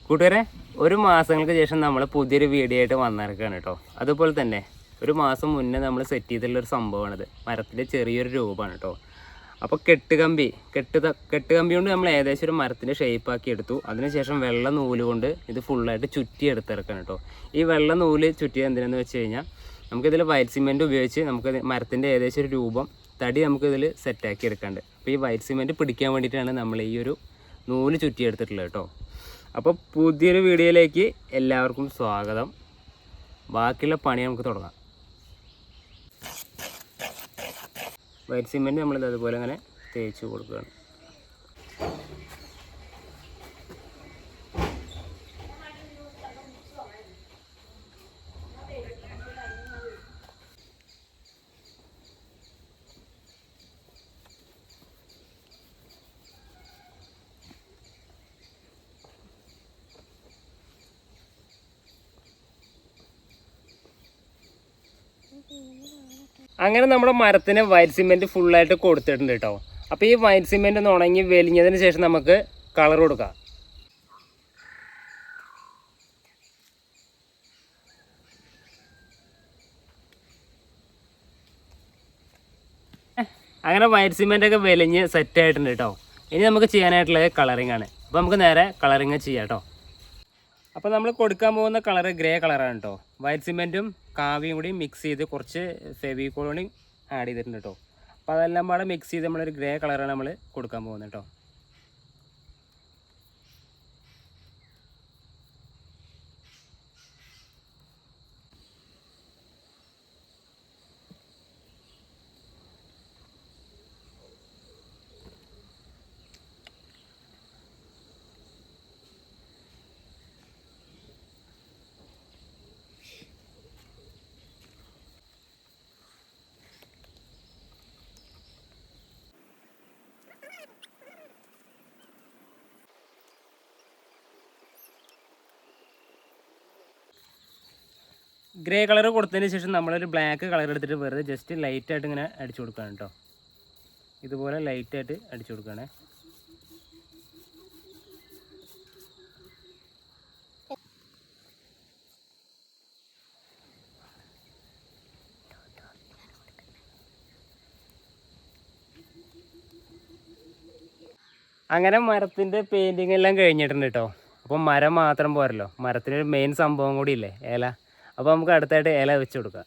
കൂട്ടുകാരെ, ഒരു മാസങ്ങൾക്ക് ശേഷം നമ്മൾ പുതിയൊരു വീഡിയോ ആയിട്ട് വന്നിരിക്കുകയാണ് കേട്ടോ. അതുപോലെ തന്നെ ഒരു മാസം മുന്നേ നമ്മൾ സെറ്റ് ചെയ്തിട്ടുള്ളൊരു സംഭവമാണിത്. മരത്തിൻ്റെ ചെറിയൊരു രൂപമാണ് കേട്ടോ. അപ്പോൾ കെട്ടുകമ്പി കൊണ്ട് നമ്മൾ ഏകദേശം ഒരു മരത്തിൻ്റെ ഷേപ്പാക്കി എടുത്തു. അതിനുശേഷം വെള്ള നൂല് കൊണ്ട് ഇത് ഫുള്ളായിട്ട് ചുറ്റി എടുത്തിറക്കണം കേട്ടോ. ഈ വെള്ള നൂല് ചുറ്റിയത് എന്തിനാണെന്ന് വെച്ച് കഴിഞ്ഞാൽ നമുക്കിതിൽ വൈറ്റ് സിമെൻറ്റ് ഉപയോഗിച്ച് നമുക്ക് മരത്തിൻ്റെ ഏകദേശം ഒരു രൂപം തടി നമുക്കിതിൽ സെറ്റാക്കി എടുക്കാണ്ട്. അപ്പോൾ ഈ വൈറ്റ് സിമെൻറ്റ് പിടിക്കാൻ വേണ്ടിയിട്ടാണ് നമ്മൾ ഈ ഒരു നൂല് ചുറ്റിയെടുത്തിട്ടുള്ളത് കേട്ടോ. അപ്പോൾ പുതിയൊരു വീഡിയോയിലേക്ക് എല്ലാവർക്കും സ്വാഗതം. ബാക്കിയുള്ള പണി നമുക്ക് തുടങ്ങാം. വൈറ്റ് സിമെൻറ്റ് നമ്മളിത് അതുപോലെ അങ്ങനെ തേച്ച് കൊടുക്കുകയാണ്. അങ്ങനെ നമ്മുടെ മരത്തിന് വൈറ്റ് സിമെൻറ്റ് ഫുള്ളായിട്ട് കൊടുത്തിട്ടുണ്ട് കേട്ടോ. അപ്പോൾ ഈ വൈറ്റ് സിമെൻറ്റ് ഒന്ന് ഉണങ്ങി വെലിഞ്ഞതിന് ശേഷം നമുക്ക് കളർ കൊടുക്കാം. അങ്ങനെ വൈറ്റ് സിമെൻറ്റൊക്കെ വെലിഞ്ഞ് സെറ്റായിട്ടുണ്ട് കേട്ടോ. ഇനി നമുക്ക് ചെയ്യാനായിട്ടുള്ളത് കളറിങ് ആണ്. അപ്പോൾ നമുക്ക് നേരെ കളറിങ് ചെയ്യാം കേട്ടോ. അപ്പോൾ നമ്മൾ കൊടുക്കാൻ പോകുന്ന കളറ് ഗ്രേ കളറാണ് കേട്ടോ. വൈറ്റ് സിമെൻറ്റും കാവിയും കൂടി മിക്സ് ചെയ്ത് കുറച്ച് ഫെവിക്കോൾ കൂടി ആഡ് ചെയ്തിട്ടുണ്ട് കേട്ടോ. അപ്പോൾ അതെല്ലാം പാടെ മിക്സ് ചെയ്ത് നമ്മളൊരു ഗ്രേ കളറാണ് നമ്മൾ കൊടുക്കാൻ പോകുന്നത് കേട്ടോ. ഗ്രേ കളർ കൊടുത്തതിന് ശേഷം നമ്മളൊരു ബ്ലാക്ക് കളർ എടുത്തിട്ട് വെറുതെ ജസ്റ്റ് ലൈറ്റായിട്ട് ഇങ്ങനെ അടിച്ചു കൊടുക്കുകയാണ് കേട്ടോ. ഇതുപോലെ ലൈറ്റായിട്ട് അടിച്ചു കൊടുക്കുകയാണേ. അങ്ങനെ മരത്തിൻ്റെ പെയിൻറ്റിങ് എല്ലാം കഴിഞ്ഞിട്ടുണ്ട് കേട്ടോ. അപ്പം മരം മാത്രം പോരല്ലോ, മരത്തിനൊരു മെയിൻ സംഭവം കൂടി ഇല്ലേ, ഇല. അപ്പോൾ നമുക്ക് അടുത്തായിട്ട് ഇല വെച്ച് കൊടുക്കാം.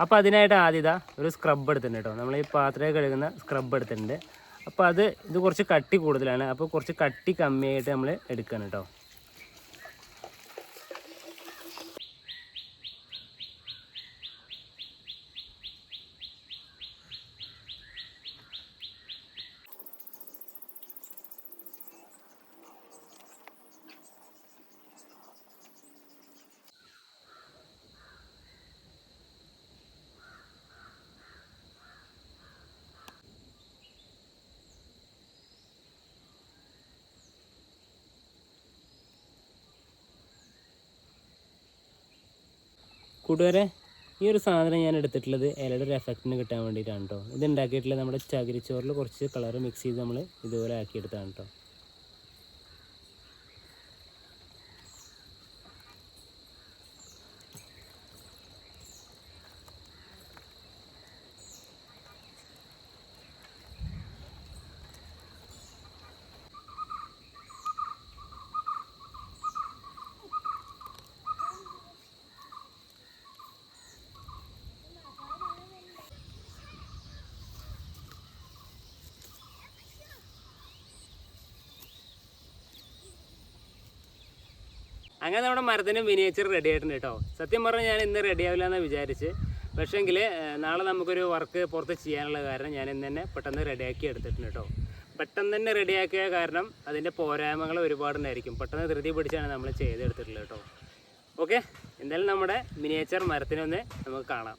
അപ്പോൾ അതിനായിട്ട് ആദ്യം ഒരു സ്ക്രബ് എടുത്തിട്ടുണ്ട് കേട്ടോ. നമ്മൾ ഈ പാത്രം കഴുകുന്ന സ്ക്രബ് എടുത്തിട്ടുണ്ട്. അപ്പോൾ ഇത് കുറച്ച് കട്ടി കൂടുതലാണ്. അപ്പോൾ കുറച്ച് കട്ടി കമ്മിയായിട്ട് നമ്മൾ എടുക്കണം കേട്ടോ. കൂട്ടുകാരെ, ഈ ഒരു സാധനം ഞാൻ എടുത്തിട്ടുള്ളത് ഇലയുടെ ഒരു എഫക്റ്റിന് കിട്ടാൻ വേണ്ടിയിട്ടാണ് കേട്ടോ. ഇത് ഉണ്ടാക്കിയിട്ടുള്ളത് നമ്മുടെ ചകിരിച്ചോറിൽ കുറച്ച് കളർ മിക്സ് ചെയ്ത് നമ്മൾ ഇതുപോലെ ആക്കിയെടുത്താണ് കേട്ടോ. അങ്ങനെ നമ്മുടെ മരത്തിന് മിനിയേച്ചർ റെഡി ആയിട്ടുണ്ട് കേട്ടോ. സത്യം പറഞ്ഞാൽ ഞാൻ ഇന്ന് റെഡി ആവില്ല എന്ന് വിചാരിച്ച്, പക്ഷേങ്കിൽ നാളെ നമുക്കൊരു വർക്ക് പുറത്ത് ചെയ്യാനുള്ള കാരണം ഞാൻ ഇന്ന് തന്നെ പെട്ടെന്ന് റെഡിയാക്കി എടുത്തിട്ടുണ്ട് കേട്ടോ. പെട്ടെന്ന് തന്നെ റെഡിയാക്കിയ കാരണം അതിൻ്റെ പോരായ്മകൾ ഒരുപാടുണ്ടായിരിക്കും. പെട്ടെന്ന് ധൃതി പിടിച്ചാണ് നമ്മൾ ചെയ്തെടുത്തിട്ടുള്ളത് കേട്ടോ. ഓക്കെ, എന്തായാലും നമ്മുടെ മിനിയേച്ചർ മരത്തിനൊന്ന് നമുക്ക് കാണാം.